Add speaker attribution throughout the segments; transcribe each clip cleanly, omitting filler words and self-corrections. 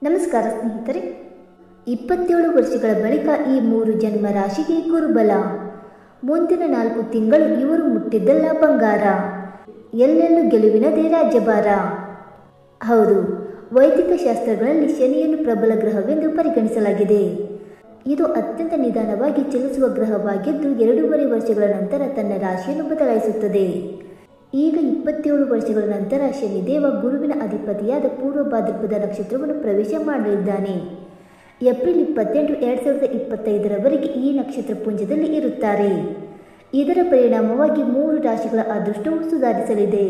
Speaker 1: ನಮಸ್ಕಾರ ಸ್ನೇಹಿತರೆ, 27 ವರ್ಷಗಳ ಬಳಿಕ ಈ 3 ಜನ್ಮ ರಾಶಿಗೆ ಗುರುಬಲ. ಮುಂದಿನ 4 ತಿಂಗಳು ಇವರು ಮುಟ್ಟಿದ್ದಲ್ಲ ಬಂಗಾರ, ಎಲ್ಲೆಲ್ಲೂ ಗೆಲುವಿನದೇ ರಾಜ್ಯಭಾರ. ಹೌದು, ವೈದಿಕ ಶಾಸ್ತ್ರಗಳಲ್ಲಿ ಶನಿಯನ್ನು ಪ್ರಬಲ ಗ್ರಹವೆಂದು ಪರಿಗಣಿಸಲಾಗಿದೆ. ಇದು ಅತ್ಯಂತ ನಿಧಾನವಾಗಿ ಚಲಿಸುವ ಗ್ರಹವಾಗಿದ್ದು 2.5 ವರ್ಷಗಳ ನಂತರ ತನ್ನ ರಾಶಿಯನ್ನು ಬದಲಾಯಿಸುತ್ತದೆ. ಈಗ 27 ವರ್ಷಗಳ ನಂತರ ಶನಿದೇವ ಗುರುವಿನ ಅಧಿಪತಿಯಾದ ಪೂರ್ವ ಭಾದ್ರಪದ ನಕ್ಷತ್ರವನ್ನು ಪ್ರವೇಶ ಮಾಡಲಿದ್ದಾನೆ. ಏಪ್ರಿಲ್ 28, 2025ರವರೆಗೆ ಈ ನಕ್ಷತ್ರ ಪುಂಜದಲ್ಲಿ ಇರುತ್ತಾರೆ. ಇದರ ಪರಿಣಾಮವಾಗಿ 3 ರಾಶಿಗಳ ಅದೃಷ್ಟವು ಸುಧಾರಿಸಲಿದೆ.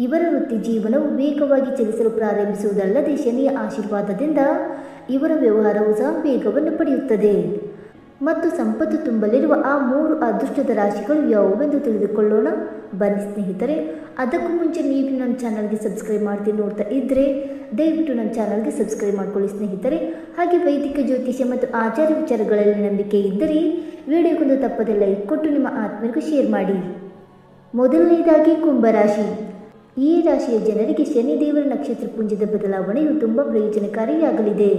Speaker 1: ಇವರ ವೃತ್ತಿ ಜೀವನವು ವೇಗವಾಗಿ ಚಲಿಸಲು ಪ್ರಾರಂಭಿಸುವುದಲ್ಲದೆ ಶನಿಯ ಆಶೀರ್ವಾದದಿಂದ ಇವರ ವ್ಯವಹಾರವು ಸಹ ವೇಗವನ್ನು ಪಡೆಯುತ್ತದೆ. ಮತ್ತು ಸಂಪತ್ತು ತುಂಬಲಿರುವ ಆ 3 ಅದೃಷ್ಟದ ರಾಶಿಗಳು ಯಾವುವೆಂದು ತಿಳಿದುಕೊಳ್ಳೋಣ ಬನ್ನಿ ಸ್ನೇಹಿತರೆ. ಅದಕ್ಕೂ ಮುಂಚೆ ನೀವು ನನ್ನ ಚಾನಲ್ಗೆ ಸಬ್ಸ್ಕ್ರೈಬ್ ಮಾಡ್ತೀನಿ ನೋಡ್ತಾ ಇದ್ದರೆ ದಯವಿಟ್ಟು ನನ್ನ ಚಾನಲ್ಗೆ ಸಬ್ಸ್ಕ್ರೈಬ್ ಮಾಡ್ಕೊಳ್ಳಿ ಸ್ನೇಹಿತರೆ. ಹಾಗೆ ವೈದಿಕ ಜ್ಯೋತಿಷ್ಯ ಮತ್ತು ಆಚಾರ ವಿಚಾರಗಳಲ್ಲಿ ನಂಬಿಕೆ ಇದ್ದರೆ ವಿಡಿಯೋಗೊಂದು ತಪ್ಪದೆ ಲೈಕ್ ಕೊಟ್ಟು ನಿಮ್ಮ ಆತ್ಮೀಯರಿಗೂ ಶೇರ್ ಮಾಡಿ. ಮೊದಲನೇದಾಗಿ ಕುಂಭರಾಶಿ. ಈ ರಾಶಿಯ ಜನರಿಗೆ ಶನಿದೇವರ ನಕ್ಷತ್ರ ಪುಂಜದ ಬದಲಾವಣೆಯು ತುಂಬ ಪ್ರಯೋಜನಕಾರಿಯಾಗಲಿದೆ.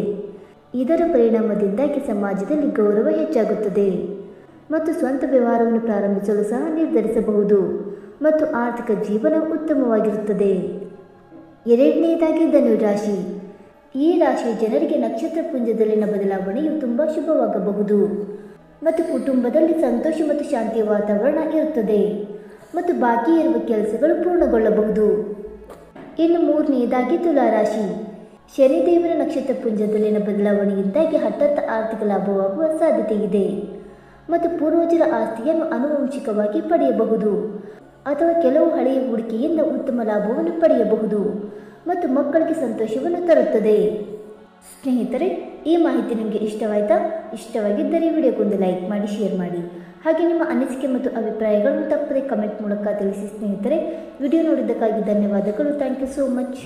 Speaker 1: ಇದರ ಪರಿಣಾಮದಿಂದಾಗಿ ಸಮಾಜದಲ್ಲಿ ಗೌರವ ಹೆಚ್ಚಾಗುತ್ತದೆ ಮತ್ತು ಸ್ವಂತ ವ್ಯವಹಾರವನ್ನು ಪ್ರಾರಂಭಿಸಲು ಸಹ ನಿರ್ಧರಿಸಬಹುದು ಮತ್ತು ಆರ್ಥಿಕ ಜೀವನ ಉತ್ತಮವಾಗಿರುತ್ತದೆ. ಎರಡನೇದಾಗಿ ಧನುರಾಶಿ. ಈ ರಾಶಿಯ ಜನರಿಗೆ ನಕ್ಷತ್ರ ಪುಂಜದಲ್ಲಿನ ಬದಲಾವಣೆಯು ತುಂಬ ಶುಭವಾಗಬಹುದು ಮತ್ತು ಕುಟುಂಬದಲ್ಲಿ ಸಂತೋಷ ಮತ್ತು ಶಾಂತಿಯ ವಾತಾವರಣ ಇರುತ್ತದೆ ಮತ್ತು ಬಾಕಿ ಇರುವ ಕೆಲಸಗಳು ಪೂರ್ಣಗೊಳ್ಳಬಹುದು. ಇನ್ನು ಮೂರನೆಯದಾಗಿ ತುಲಾರಾಶಿ. ಶನಿದೇವರ ನಕ್ಷತ್ರ ಪುಂಜದಲ್ಲಿನ ಬದಲಾವಣೆಯಿಂದಾಗಿ ಹಠಾತ್ ಆರ್ಥಿಕ ಲಾಭವಾಗುವ ಸಾಧ್ಯತೆ ಇದೆ ಮತ್ತು ಪೂರ್ವಜರ ಆಸ್ತಿಯನ್ನು ಆನುವಂಶಿಕವಾಗಿ ಪಡೆಯಬಹುದು ಅಥವಾ ಕೆಲವು ಹಳೆಯ ಹೂಡಿಕೆಯಿಂದ ಉತ್ತಮ ಲಾಭವನ್ನು ಪಡೆಯಬಹುದು ಮತ್ತು ಮಕ್ಕಳಿಗೆ ಸಂತೋಷವನ್ನು ತರುತ್ತದೆ. ಸ್ನೇಹಿತರೆ, ಈ ಮಾಹಿತಿ ನಿಮಗೆ ಇಷ್ಟವಾಯಿತಾ? ಇಷ್ಟವಾಗಿದ್ದರೆ ವಿಡಿಯೋಗೊಂದು ಲೈಕ್ ಮಾಡಿ, ಶೇರ್ ಮಾಡಿ. ಹಾಗೆ ನಿಮ್ಮ ಅನಿಸಿಕೆ ಮತ್ತು ಅಭಿಪ್ರಾಯಗಳನ್ನು ತಪ್ಪದೆ ಕಮೆಂಟ್ ಮೂಲಕ ತಿಳಿಸಿ ಸ್ನೇಹಿತರೆ. ವಿಡಿಯೋ ನೋಡಿದ್ದಕ್ಕಾಗಿ ಧನ್ಯವಾದಗಳು. Thank you so much.